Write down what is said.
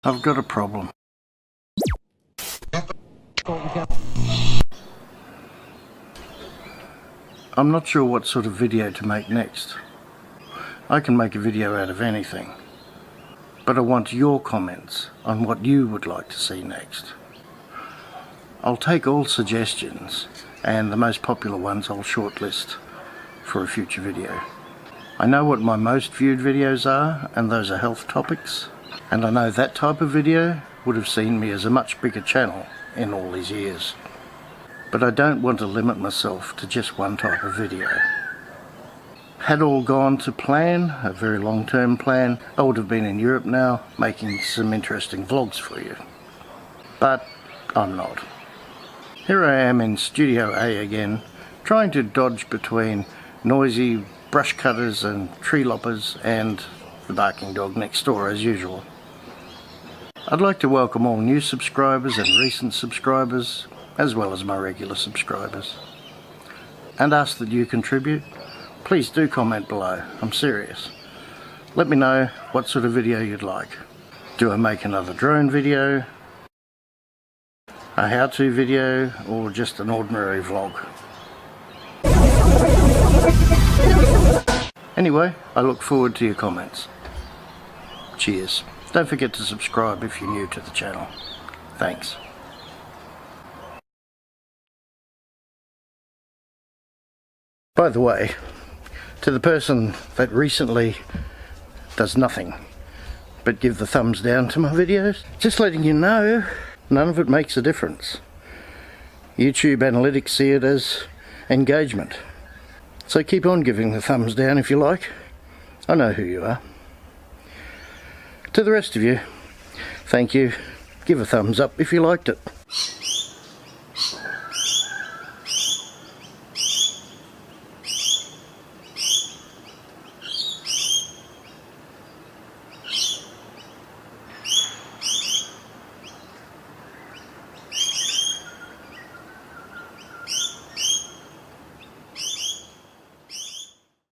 I've got a problem. I'm not sure what sort of video to make next. I can make a video out of anything, but I want your comments on what you would like to see next. I'll take all suggestions, and the most popular ones I'll shortlist for a future video. I know what my most viewed videos are, and those are health topics, and I know that type of video would have seen me as a much bigger channel in all these years. But I don't want to limit myself to just one type of video. Had all gone to plan, a very long-term plan, I would have been in Europe now making some interesting vlogs for you. But I'm not. Here I am in Studio A again, trying to dodge between noisy brush cutters and tree loppers and the barking dog next door as usual. I'd like to welcome all new subscribers and recent subscribers, as well as my regular subscribers, and ask that you contribute. Please do comment below, I'm serious. Let me know what sort of video you'd like. Do I make another drone video, a how-to video, or just an ordinary vlog? Anyway, I look forward to your comments. Cheers. Don't forget to subscribe if you're new to the channel. Thanks. By the way, to the person that recently does nothing but give the thumbs down to my videos, just letting you know, none of it makes a difference. YouTube analytics see it as engagement. So keep on giving the thumbs down if you like. I know who you are. To the rest of you, thank you. Give a thumbs up if you liked it.